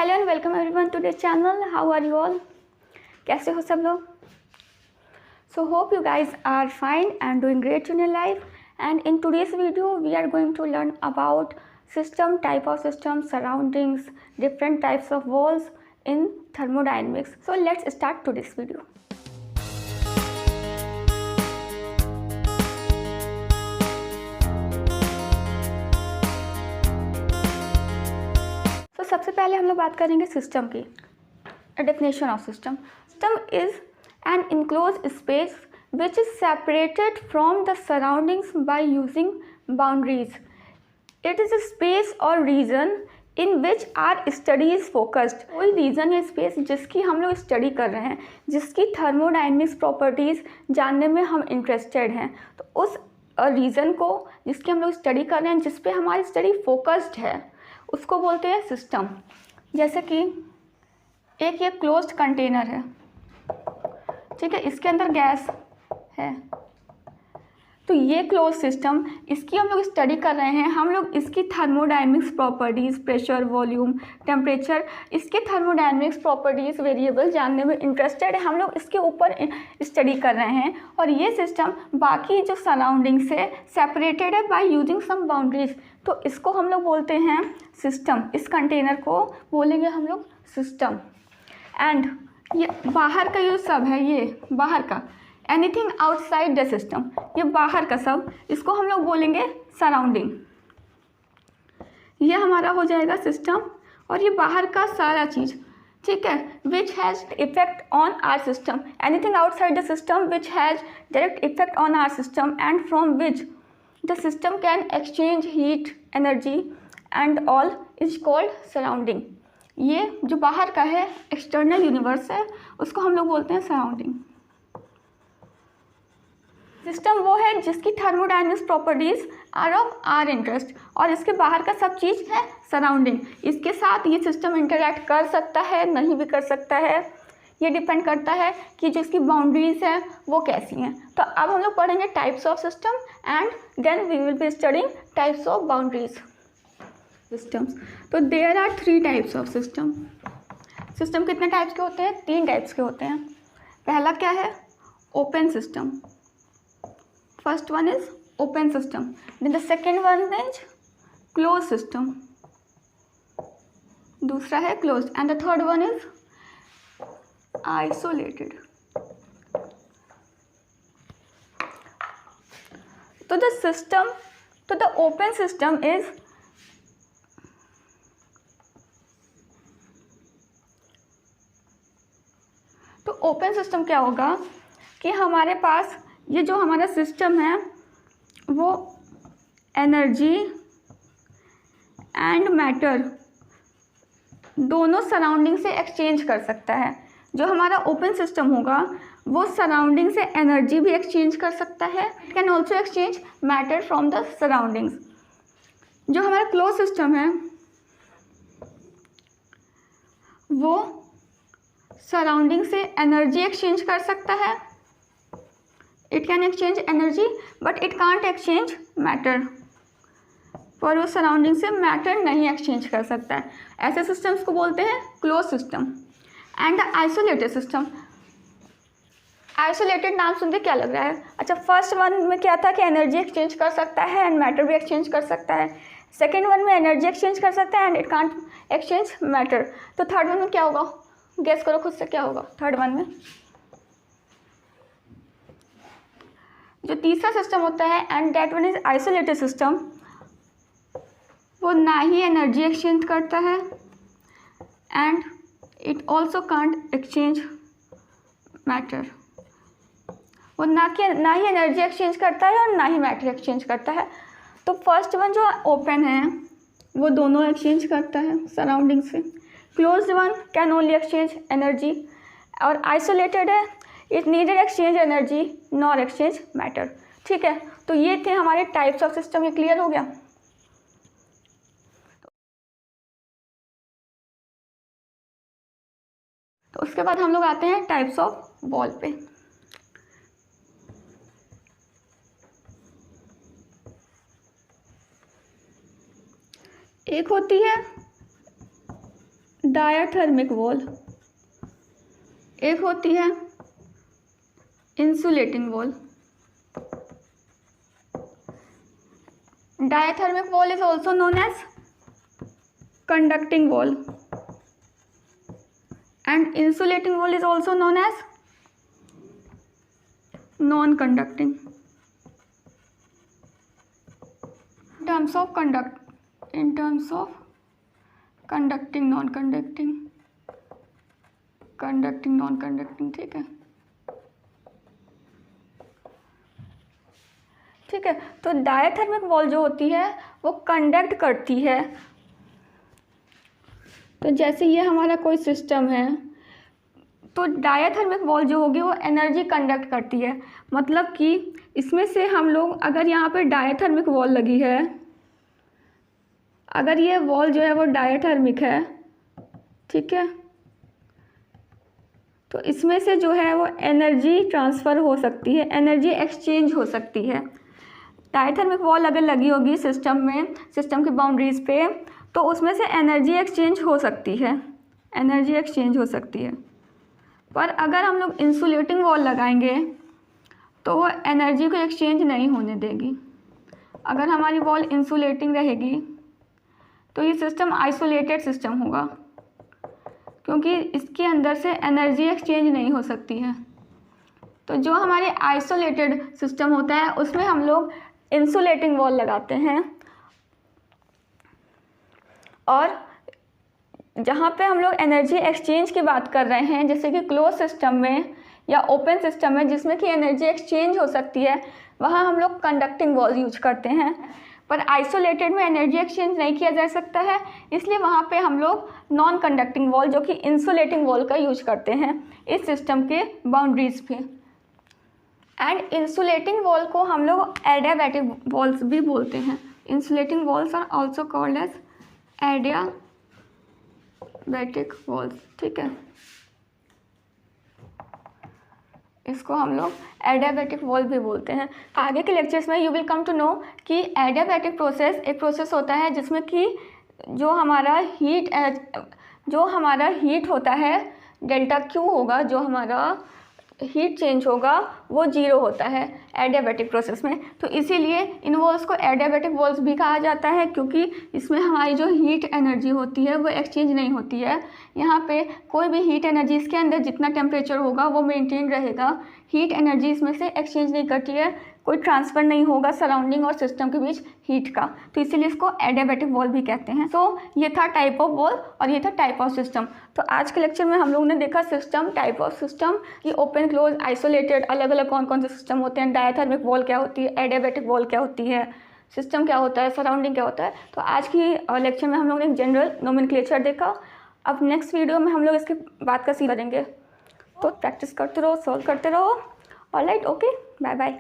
Hello and welcome everyone to the channel. How are you all? कैसे हो सब लोग? So hope you guys are fine and doing great in your life. And in today's video we are going to learn about system, type of system, surroundings, different types of walls in thermodynamics. So let's start today's video. तो सबसे पहले हम लोग बात करेंगे system की। Definition of system is an enclosed space which is separated from the surroundings by using boundaries. It is a space or region in which our study is focused. कोई region या स्पेस जिसकी हम लोग study कर रहे हैं, जिसकी thermodynamics properties जानने में हम इंटरेस्टेड हैं, तो उस रीजन को जिसकी हम लोग स्टडी कर रहे हैं, जिस पे हमारी स्टडी फोकस्ड है, उसको बोलते हैं सिस्टम. जैसे कि एक ये क्लोज्ड कंटेनर है, ठीक है, इसके अंदर गैस है, तो ये क्लोज सिस्टम, इसकी हम लोग स्टडी कर रहे हैं. हम लोग इसकी thermodynamics properties, pressure, volume, temperature, इसके थर्मोडायनेमिक्स प्रॉपर्टीज़ वेरिएबल जानने में इंटरेस्टेड है. हम लोग इसके ऊपर स्टडी कर रहे हैं और ये सिस्टम बाकी जो सराउंडिंग से सेपरेटेड है बाय यूजिंग सम बाउंड्रीज, तो इसको हम लोग बोलते हैं सिस्टम. इस कंटेनर को बोलेंगे हम लोग सिस्टम. एंड ये बाहर का जो सब है, ये बाहर का एनीथिंग आउटसाइड द सिस्टम, ये बाहर का सब, इसको हम लोग बोलेंगे सराउंडिंग. ये हमारा हो जाएगा सिस्टम. और ये बाहर का सारा चीज़, ठीक है, which has effect on our system. Anything outside the system which has direct effect on our system and from which the system can exchange heat, energy and all is called surrounding. ये जो बाहर का है, external universe है, उसको हम लोग बोलते हैं सराउंडिंग. सिस्टम वो है जिसकी thermodynamics properties are of our interest, और इसके बाहर का सब चीज़ है सराउंडिंग. इसके साथ ये सिस्टम इंटरैक्ट कर सकता है, नहीं भी कर सकता है, ये डिपेंड करता है कि जो इसकी बाउंड्रीज हैं वो कैसी हैं. तो अब हम लोग पढ़ेंगे types of system and then we will be studying types of boundaries systems. तो there are 3 types of system. System कितने टाइप्स के होते हैं? 3 टाइप्स के होते हैं. पहला क्या है? Open system. First one is open system. Then the second one is closed system. दूसरा है closed. And the third one is isolated. So the system, so the open system is तो open system क्या होगा कि हमारे पास ये जो हमारा सिस्टम है वो एनर्जी एंड मैटर दोनों सराउंडिंग से एक्सचेंज कर सकता है. जो हमारा ओपन सिस्टम होगा वो सराउंडिंग से एनर्जी भी एक्सचेंज कर सकता है. It can also exchange matter from the surroundings. जो हमारा क्लोज सिस्टम है वो सराउंडिंग से एनर्जी एक्सचेंज कर सकता है. It can exchange energy but it can't exchange matter, पर वो सराउंडिंग से मैटर नहीं एक्सचेंज कर सकता है. ऐसे सिस्टम्स को बोलते हैं close system. And isolated system. Isolated नाम सुन के क्या लग रहा है? अच्छा, फर्स्ट वन में क्या था कि एनर्जी एक्सचेंज कर सकता है एंड मैटर भी एक्सचेंज कर सकता है. सेकेंड वन में एनर्जी एक्सचेंज कर सकता है and it can't exchange matter. तो थर्ड वन में क्या होगा? गेस करो खुद से, क्या होगा थर्ड वन में? जो तीसरा सिस्टम होता है and that one is isolated system, वो ना ही एनर्जी एक्सचेंज करता है and it also can't exchange matter. वो ना ही एनर्जी एक्सचेंज करता है और ना ही मैटर एक्सचेंज करता है. तो फर्स्ट वन जो ओपन है वो दोनों एक्सचेंज करता है सराउंडिंग से. Closed one can only exchange energy, और आइसोलेटेड है it needed exchange energy nor exchange matter. ठीक है, तो ये थे हमारे टाइप्स ऑफ सिस्टम. ये क्लियर हो गया? तो उसके बाद हम लोग आते हैं टाइप्स ऑफ वॉल पे. एक होती है डायाथर्मिक वॉल, एक होती है insulating wall. Diathermic wall is also known as conducting wall and insulating wall is also known as non-conducting. In terms of conducting, non-conducting, conducting, non-conducting, ठीक है, ठीक है। तो डायाथर्मिक वॉल जो होती है वो कंडक्ट करती है। तो जैसे ये हमारा कोई सिस्टम है, तो डायाथर्मिक वॉल जो होगी वो एनर्जी कंडक्ट करती है। मतलब कि इसमें से हम लोग, अगर यहाँ पे डायाथर्मिक वॉल लगी है, अगर ये वॉल जो है वो डायाथर्मिक है, ठीक है, तो इसमें से जो है वो एनर्जी ट्रांसफ़र हो सकती है, एनर्जी एक्सचेंज हो सकती है। डायाथर्मिक वॉल अगर लगी होगी सिस्टम में, सिस्टम की बाउंड्रीज पे, तो उसमें से एनर्जी एक्सचेंज हो सकती है, एनर्जी एक्सचेंज हो सकती है। पर अगर हम लोग इंसुलेटिंग वॉल लगाएंगे तो वो एनर्जी को एक्सचेंज नहीं होने देगी। अगर हमारी वॉल इंसुलेटिंग रहेगी तो ये सिस्टम आइसोलेटेड सिस्टम होगा, क्योंकि इसके अंदर से एनर्जी एक्सचेंज नहीं हो सकती है। तो जो हमारे आइसोलेटेड सिस्टम होता है उसमें हम लोग इंसुलेटिंग वॉल लगाते हैं, और जहाँ पे हम लोग एनर्जी एक्सचेंज की बात कर रहे हैं, जैसे कि क्लोज सिस्टम में या ओपन सिस्टम में जिसमें कि एनर्जी एक्सचेंज हो सकती है, वहाँ हम लोग कंडक्टिंग वॉल यूज करते हैं। पर आइसोलेटेड में एनर्जी एक्सचेंज नहीं किया जा सकता है, इसलिए वहाँ पे हम लोग नॉन कंडक्टिंग वॉल जो कि इंसुलेटिंग वॉल का यूज करते हैं इस सिस्टम के बाउंड्रीज पे। एंड इंसुलेटिंग वॉल को हम लोग एडियाबैटिक वॉल्स भी बोलते हैं। Insulating walls are also called as adiabatic walls, ठीक है, इसको हम लोग एडियाबैटिक वॉल भी बोलते हैं। आगे के लेक्चर्स में you will come to know कि एडियाबैटिक प्रोसेस एक प्रोसेस होता है जिसमें कि जो हमारा हीट होता है, डेल्टा क्यू होगा, जो हमारा हीट चेंज होगा वो 0 होता है एडियाबैटिक प्रोसेस में। तो इसीलिए इन वॉल्स को एडियाबैटिक वॉल्स भी कहा जाता है, क्योंकि इसमें हमारी जो हीट एनर्जी होती है वो एक्सचेंज नहीं होती है। यहाँ पे कोई भी हीट एनर्जी, इसके अंदर जितना टेम्परेचर होगा वो मेंटेन रहेगा, हीट एनर्जी इसमें से एक्सचेंज नहीं करती है, कोई ट्रांसफ़र नहीं होगा सराउंडिंग और सिस्टम के बीच हीट का। तो इसीलिए इसको एडियाबैटिक वॉल भी कहते हैं। तो ये था टाइप ऑफ वॉल और ये था टाइप ऑफ सिस्टम। तो आज के लेक्चर में हम लोग ने देखा सिस्टम, टाइप ऑफ सिस्टम, कि ओपन, क्लोज, आइसोलेटेड, अलग अलग कौन कौन से सिस्टम होते हैं, डायाथर्मिक वॉल क्या होती है, एडियाबैटिक वॉल क्या होती है, सिस्टम क्या होता है, सराउंडिंग क्या होता है। तो आज की लेक्चर में हम लोग ने एक जनरल नोमेनक्लेचर देखा। अब नेक्स्ट वीडियो में हम लोग इसके बात का सीख करेंगे। तो प्रैक्टिस करते रहो, सॉल्व करते रहो। Alright, okay, bye bye.